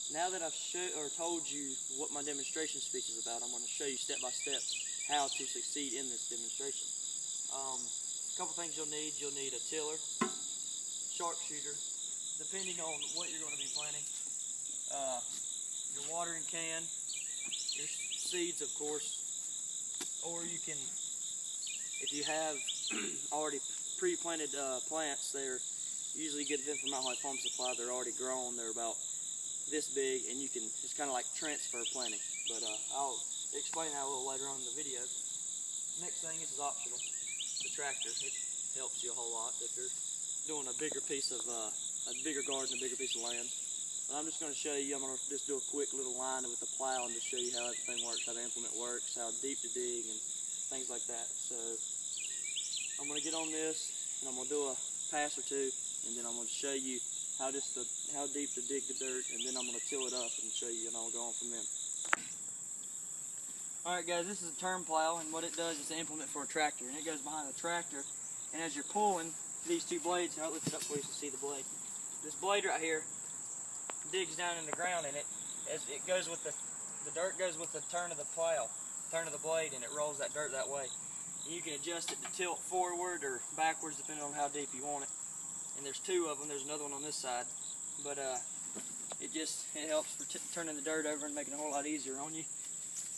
Now that I've told you what my demonstration speech is about, I'm going to show you step by step how to succeed in this demonstration. A couple things you'll need. You'll need a tiller, sharpshooter, depending on what you're going to be planting, your watering can, your seeds, of course, or you can, if you have already pre-planted plants, they're usually get them from Mount Holly Farm Supply. They're already grown. They're about this big, and you can, it's kind of like transfer planting, but I'll explain that a little later on in the video. Next thing, this is optional, the tractor. It helps you a whole lot if you're doing a bigger piece of, a bigger garden, a bigger piece of land. But I'm just going to show you, I'm going to just do a quick little line with the plow and just show you how everything works, how the implement works, how deep to dig, and things like that. So I'm going to get on this, and I'm going to do a pass or two, and then I'm going to show you how deep to dig the dirt, and then I'm going to till it up and show you, and I'll go on from there. Alright guys, this is a turn plow, and what it does is an implement for a tractor, and it goes behind the tractor, and as you're pulling these two blades, and I'll lift it up for you so you can see the blade. This blade right here digs down in the ground, and as it goes with the dirt goes with the turn of the plow, turn of the blade, and it rolls that dirt that way. And you can adjust it to tilt forward or backwards depending on how deep you want it. And there's two of them. There's another one on this side, but it helps for turning the dirt over and making it a whole lot easier on you.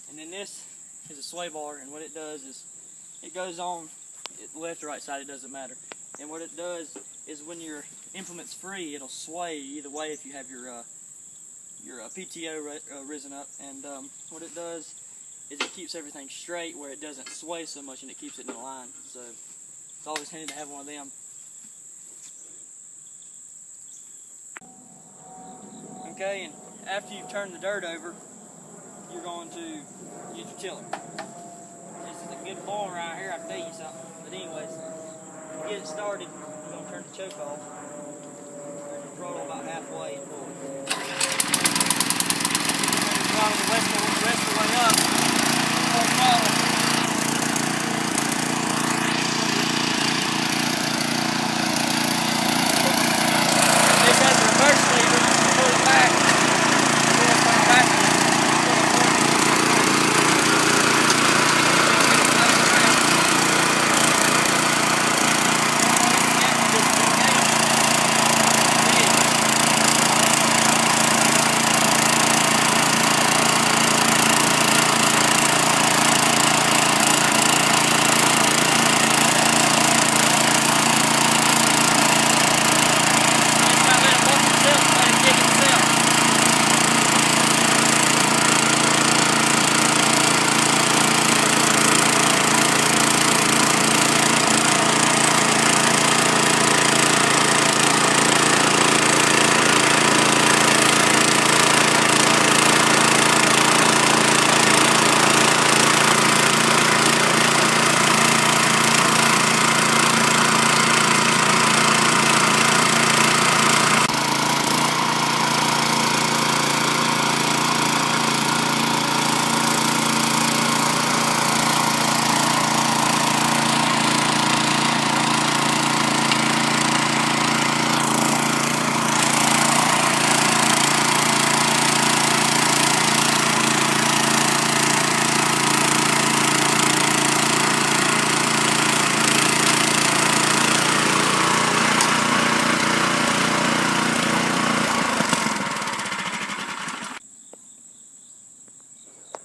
And then this is a sway bar, and what it does is it goes on left or right side, it doesn't matter. And what it does is when your implement's free, it'll sway either way if you have your PTO risen up. And what it does is it keeps everything straight where it doesn't sway so much, and it keeps it in line. So it's always handy to have one of them. Okay, and after you've turned the dirt over, you're going to use your tiller. This is a good boil right here, I can tell you something. But anyways, to get it started, you're going to turn the choke off. And throttle about halfway and pull it. Throttle the rest of the way up. Full throttle. This has a reverse lever. Pull it back. Pull it back.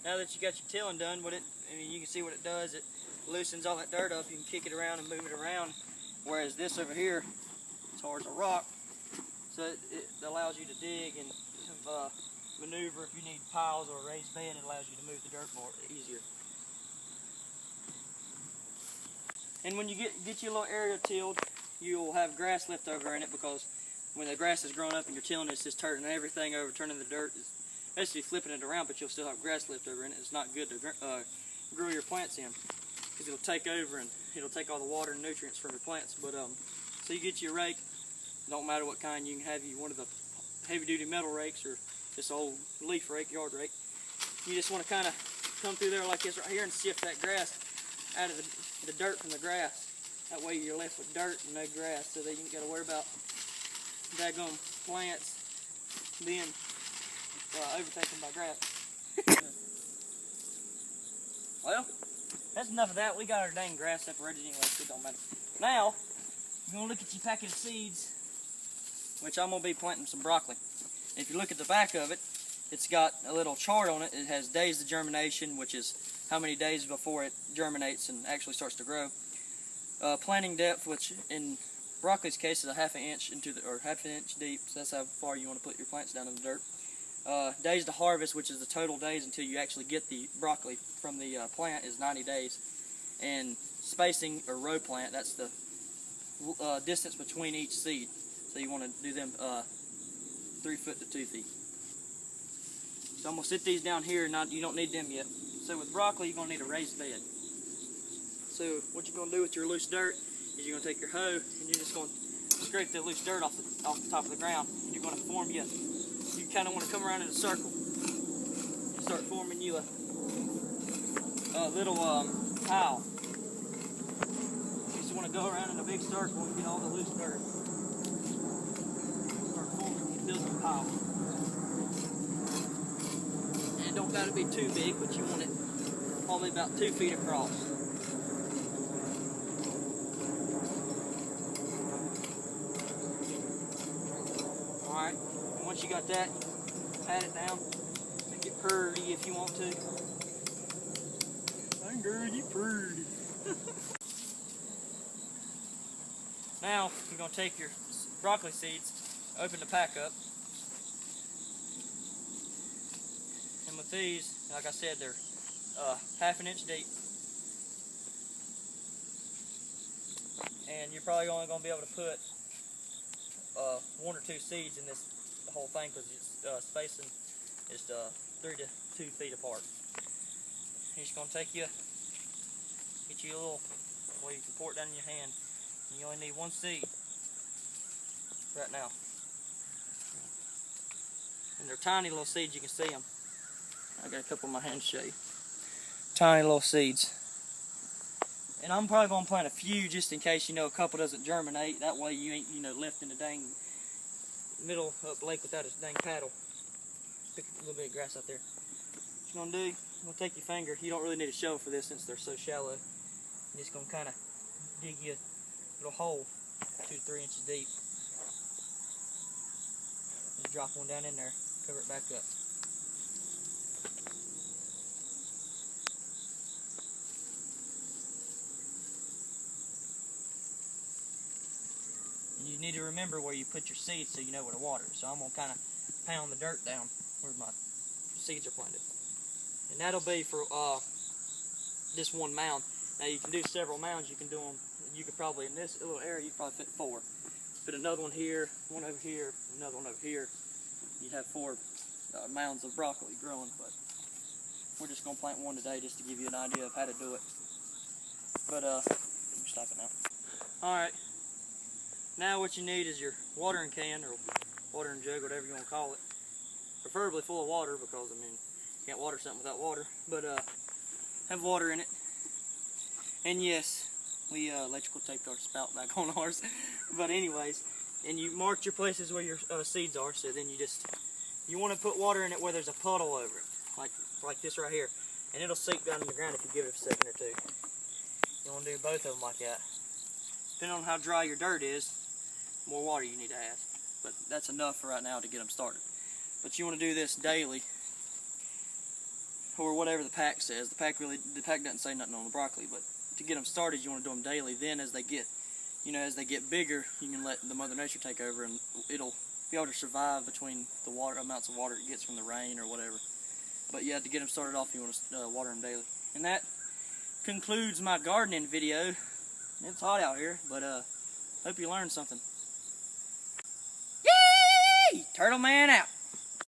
Now that you got your tilling done, you can see what it does. It loosens all that dirt up. You can kick it around and move it around. Whereas this over here, it's hard as a rock, so it allows you to dig and maneuver. If you need piles or a raised bed, it allows you to move the dirt more easier. And when you get your little area tilled, you'll have grass left over in it, because when the grass is growing up and you're tilling, it's just turning everything over, turning the dirt. Basically flipping it around, but you'll still have grass left over in it. It's not good to grow your plants in, because it'll take over and it'll take all the water and nutrients from your plants. But so you get your rake, don't matter what kind. You can have one of the heavy-duty metal rakes or this old leaf rake, yard rake. You just want to kind of come through there like this right here and sift that grass out of the dirt from the grass. That way you're left with dirt and no grass, so that you ain't got to worry about daggone plants being overtaken by grass. Well, that's enough of that. We got our dang grass separated anyway, so it don't matter. Now, you're going to look at your packet of seeds, which I'm going to be planting some broccoli. If you look at the back of it, it's got a little chart on it. It has days to germination, which is how many days before it germinates and actually starts to grow. Planting depth, which in broccoli's case is a half an inch deep, so that's how far you want to put your plants down in the dirt. Days to harvest, which is the total days until you actually get the broccoli from the plant, is 90 days. And spacing, or row plant, that's the distance between each seed. So you want to do them 3 foot to 2 feet. So I'm going to sit these down here, you don't need them yet. So with broccoli, you're going to need a raised bed. So what you're going to do with your loose dirt is you're going to take your hoe and you're just going to scrape the loose dirt off the top of the ground. And you're going to form you kind of want to come around in a circle and start forming you a little pile. You just want to go around in a big circle and get all the loose dirt. Start forming and building a pile. And it don't got to be too big, but you want it probably about 2 feet across. Alright, once you got that, pat it down, make it pretty if you want to. Dang girl, you pretty. Now, you're going to take your broccoli seeds, open the pack up, and with these, like I said, they're half an inch deep. And you're probably only going to be able to put 1 or 2 seeds in this whole thing because it's spacing is 3 to 2 feet apart. You're just going to get you a little, well, you can pour it down in your hand. And you only need 1 seed right now. And they're tiny little seeds, you can see them. I got a couple in my hand to show you. Tiny little seeds. And I'm probably going to plant a few just in case, a couple doesn't germinate. That way you ain't, left in the dang middle of the lake without a dang paddle. Pick a little bit of grass out there. What you're going to do, you're going to take your finger. You don't really need a shovel for this since they're so shallow. You're just going to kind of dig you a little hole 2 to 3 inches deep. Just drop one down in there, cover it back up. You need to remember where you put your seeds so you know where to water. So I'm going to kind of pound the dirt down where my seeds are planted. And that'll be for this one mound. Now you can do several mounds. You can do them, you could probably, in this little area, you could probably fit 4. Put another one here, one over here, another one over here. You'd have 4 mounds of broccoli growing, but we're just going to plant one today just to give you an idea of how to do it. But, stop it now. Alright. Now what you need is your watering can or watering jug, whatever you want to call it. Preferably full of water because, you can't water something without water. But have water in it. And yes, we electrical taped our spout back on ours. But anyways, and you marked your places where your seeds are. So then you want to put water in it where there's a puddle over it, like this right here. And it'll sink down in the ground if you give it a second or 2. You want to do both of them like that. Depending on how dry your dirt is, more water you need to add. But that's enough for right now to get them started. But you want to do this daily, or whatever the pack says. The pack doesn't say nothing on the broccoli, but to get them started, you want to do them daily. Then as they get bigger, you can let the Mother Nature take over, and it'll be able to survive between the amounts of water it gets from the rain or whatever. But yeah, to get them started off, you want to water them daily. And that concludes my gardening video. It's hot out here, but hope you learned something. Yay! Turtle Man out.